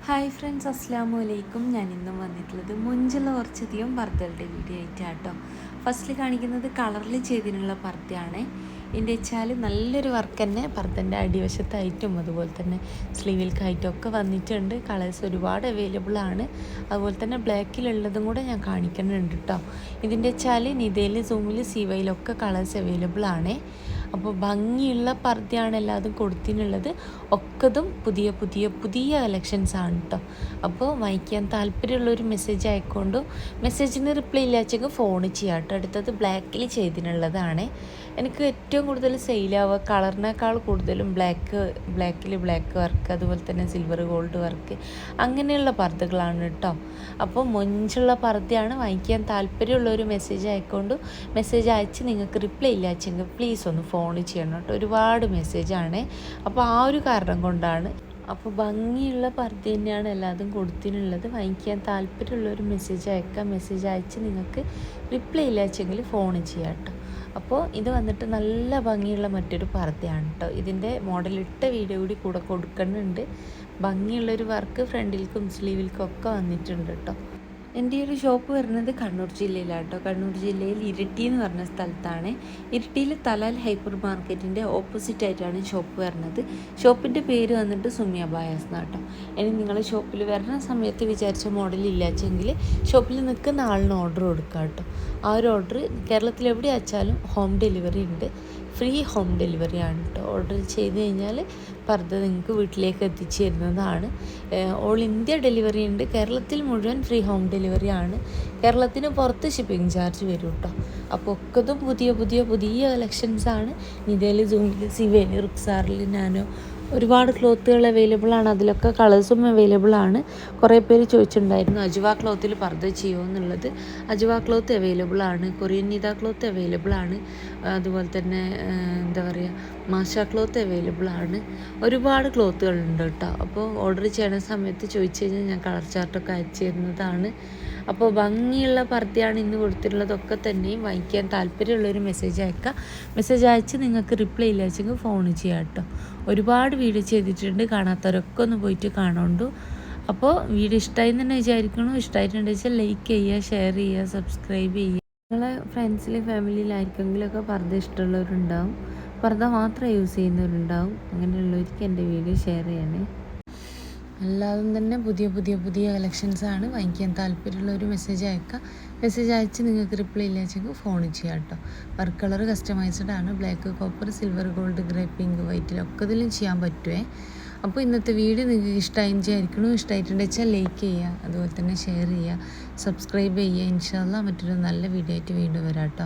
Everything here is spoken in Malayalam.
ഹായ് ഫ്രണ്ട്സ്, അസ്സലാമു അലൈക്കും. ഞാൻ ഇന്നും വന്നിട്ടുള്ളത് മുഞ്ചുള്ള കുറച്ചധികം പർദ്ദകളുടെ വീഡിയോ ആയിട്ടാട്ടോ. ഫസ്റ്റിൽ കാണിക്കുന്നത് കളറിൽ ചെയ്തിട്ടുള്ള പർദ്ദയാണ്. ഇതിൻ്റെ വെച്ചാൽ നല്ലൊരു വർക്ക് തന്നെ പർദ്ദൻ്റെ അടിവശത്തായിട്ടും അതുപോലെ തന്നെ സ്ലീവിൽക്കായിട്ടും ഒക്കെ വന്നിട്ടുണ്ട്. കളേഴ്സ് ഒരുപാട് അവൈലബിൾ ആണ്. അതുപോലെ തന്നെ ബ്ലാക്കിലുള്ളതും കൂടെ ഞാൻ കാണിക്കുന്നുണ്ട് കേട്ടോ. ഇതിൻ്റെ വെച്ചാൽ നിതയിൽ, സൂമിൽ, സീവയിലൊക്കെ കളേഴ്സ് അവൈലബിൾ ആണ്. അപ്പോൾ ഭംഗിയുള്ള പർദ്ദയാണ് എല്ലാതും കൊടുത്തിനുള്ളത്. ഒക്കതും പുതിയ പുതിയ പുതിയ കളക്ഷൻസ് ആണ് കേട്ടോ. അപ്പോൾ വായിക്കാൻ താല്പര്യമുള്ളൊരു മെസ്സേജ് അയക്കൊണ്ടു. മെസ്സേജിന് റിപ്ലൈ ഇല്ലാച്ചെങ്കിൽ ഫോൺ ചെയ്യാം കേട്ടോ. അടുത്തത് ബ്ലാക്കിൽ ചെയ്തിട്ടുള്ളതാണ്. എനിക്ക് ഏറ്റവും കൂടുതൽ സെയിലാവുക കളറിനേക്കാൾ കൂടുതലും ബ്ലാക്കിൽ ബ്ലാക്ക് വർക്ക്, അതുപോലെ തന്നെ സിൽവർ ഗോൾഡ് വർക്ക്, അങ്ങനെയുള്ള പർദ്ദകളാണ് കേട്ടോ. അപ്പോൾ മൊഞ്ചുള്ള പർദ്ദയാണ്. വാങ്ങിക്കാൻ താല്പര്യമുള്ളൊരു മെസ്സേജ് അയക്കൊണ്ടു. മെസ്സേജ് അയച്ച് നിങ്ങൾക്ക് റിപ്ലൈ ഇല്ലാച്ചെങ്കിൽ പ്ലീസ് ഒന്ന് ഫോൺ ചെയ്യണം കേട്ടോ. ഒരുപാട് മെസ്സേജാണ്. അപ്പോൾ ആ ഒരു കാരണം കൊണ്ടാണ്. അപ്പോൾ ഭംഗിയുള്ള പർദ്ദ തന്നെയാണ് എല്ലാതും കൊടുത്തിട്ടുള്ളത്. വാങ്ങിക്കാൻ താല്പര്യമുള്ളൊരു മെസ്സേജ് അയക്കാം. മെസ്സേജ് അയച്ച് നിങ്ങൾക്ക് റിപ്ലൈ ഇല്ലാച്ചെങ്കിൽ ഫോൺ ചെയ്യാം കേട്ടോ. അപ്പോൾ ഇത് വന്നിട്ട് നല്ല ഭംഗിയുള്ള മറ്റൊരു പർദ്ദയാണ് കേട്ടോ. ഇതിൻ്റെ മോഡലിട്ട വീഡിയോ കൂടി കൂടെ കൊടുക്കുന്നുണ്ട്. ഭംഗിയുള്ളൊരു വർക്ക് ഫ്രണ്ടിൽക്കും സ്ലീവിൽക്കും ഒക്കെ വന്നിട്ടുണ്ട് കേട്ടോ. എൻ്റെ ഈ ഒരു ഷോപ്പ് വരുന്നത് കണ്ണൂർ ജില്ലയിലാണ് കേട്ടോ. കണ്ണൂർ ജില്ലയിൽ ഇരിട്ടി എന്ന് പറഞ്ഞ സ്ഥലത്താണ്. ഇരിട്ടിയിൽ തലാൽ ഹൈപ്പർ മാർക്കറ്റിൻ്റെ ഓപ്പോസിറ്റ് ആയിട്ടാണ് ഷോപ്പ് വരുന്നത്. ഷോപ്പിൻ്റെ പേര് വന്നിട്ട് സുമിയ ബായാസ് എന്നാട്ടോ. ഇനി നിങ്ങൾ ഷോപ്പിൽ വരുന്ന സമയത്ത് വിചാരിച്ച മോഡൽ ഇല്ലാച്ചെങ്കിൽ ഷോപ്പിൽ നിൽക്കുന്ന ആളിന് ഓർഡർ കൊടുക്കുക കേട്ടോ. ആ ഒരു ഓർഡർ കേരളത്തിൽ എവിടെ അയച്ചാലും ഹോം ഡെലിവറി ഉണ്ട്. ഫ്രീ ഹോം ഡെലിവറി ആണ് കേട്ടോ. ഓർഡർ ചെയ്ത് കഴിഞ്ഞാൽ പർദ്ദ നിങ്ങൾക്ക് വീട്ടിലേക്ക് എത്തിച്ചു തരുന്നതാണ്. ഓൾ ഇന്ത്യ ഡെലിവറി ഉണ്ട്. കേരളത്തിൽ മുഴുവൻ ഫ്രീ ഹോം ഡെലിവറി ആണ്. കേരളത്തിന് പുറത്ത് ഷിപ്പിംഗ് ചാർജ് വരും കേട്ടോ. അപ്പോൾ ഒക്കതും പുതിയ പുതിയ പുതിയ കളക്ഷൻസാണ്. നിതയിൽ, സൂമിൽ, സിവയിൽ, റുക്സാറിൽ, നാനോ ഒരുപാട് ക്ലോത്തുകൾ അവൈലബിൾ ആണ്. അതിലൊക്കെ കളേഴ്സും അവൈലബിൾ ആണ്. കുറേ പേര് ചോദിച്ചിട്ടുണ്ടായിരുന്നു അജ്വ ക്ലോത്തിൽ പർദ്ദ ചെയ്യുമോ എന്നുള്ളത്. അജ്വ ക്ലോത്ത് അവൈലബിൾ ആണ്. കൊറിയൻ നിത ക്ലോത്ത് അവൈലബിൾ ആണ്. അതുപോലെ തന്നെ എന്താ പറയുക, മാഷ ക്ലോത്ത് അവൈലബിൾ ആണ്. ഒരുപാട് ക്ലോത്തുകളുണ്ട് കേട്ടോ. അപ്പോൾ ഓർഡർ ചെയ്യുന്ന സമയത്ത് ചോദിച്ചു കഴിഞ്ഞാൽ ഞാൻ കളർ ചാർട്ടൊക്കെ അയച്ചു തരുന്നതാണ്. അപ്പോൾ ഭംഗിയുള്ള പർദ്ദയാണ് ഇന്ന് കൊടുത്തിട്ടുള്ളതൊക്കെ തന്നെയും. വാങ്ങിക്കാൻ താല്പര്യമുള്ളൊരു മെസ്സേജ് അയക്കുക. മെസ്സേജ് അയച്ച് നിങ്ങൾക്ക് റിപ്ലൈ ഇല്ലാച്ചെങ്കിൽ ഫോൺ ചെയ്യാം കേട്ടോ. ഒരുപാട് വീഡിയോ ചെയ്തിട്ടുണ്ട്. കാണാത്തവരൊക്കെ ഒന്ന് പോയിട്ട് കാണണ്ടു. അപ്പോൾ വീഡിയോ ഇഷ്ടമായി എന്ന് തന്നെ വിചാരിക്കണം. ഇഷ്ടമായിട്ടുണ്ടെന്ന് വെച്ചാൽ ലൈക്ക് ചെയ്യുക, ഷെയർ ചെയ്യുക, സബ്സ്ക്രൈബ് ചെയ്യുക. നിങ്ങളെ ഫ്രണ്ട്സിലും ഫാമിലിയിലായിരിക്കെങ്കിലൊക്കെ പർദ്ദ ഇഷ്ടമുള്ളവരുണ്ടാവും. പർദ്ദ മാത്രം യൂസ് ചെയ്യുന്നവരുണ്ടാവും. അങ്ങനെയുള്ളവർക്ക് എൻ്റെ വീഡിയോ ഷെയർ ചെയ്യണേ. അല്ലാതെ തന്നെ പുതിയ പുതിയ പുതിയ കളക്ഷൻസാണ്. വാങ്ങിക്കാൻ താല്പര്യമുള്ള ഒരു മെസ്സേജ് അയക്കുക. മെസ്സേജ് അയച്ച് നിങ്ങൾക്ക് റിപ്ലൈ ഇല്ലാച്ചെങ്കിൽ ഫോൺ ചെയ്യാം കേട്ടോ. വർക്ക് കളർ കസ്റ്റമൈസ്ഡ് ആണ്. Black, copper, silver, gold, grey, pink, വൈറ്റിലൊക്കെ ഇതിലും ചെയ്യാൻ പറ്റുമേ. അപ്പോൾ ഇന്നത്തെ വീഡിയോ നിങ്ങൾക്ക് ഇഷ്ടമായി വിചാരിക്കണം. ഇഷ്ടമായിട്ടുണ്ടെന്ന് വെച്ചാൽ ലൈക്ക് ചെയ്യുക, അതുപോലെ തന്നെ ഷെയർ ചെയ്യുക, സബ്സ്ക്രൈബ് ചെയ്യുക. ഇൻഷാ അല്ലാഹ് മറ്റൊരു നല്ല വീഡിയോ ആയിട്ട് വീണ്ടും വരാം കേട്ടോ.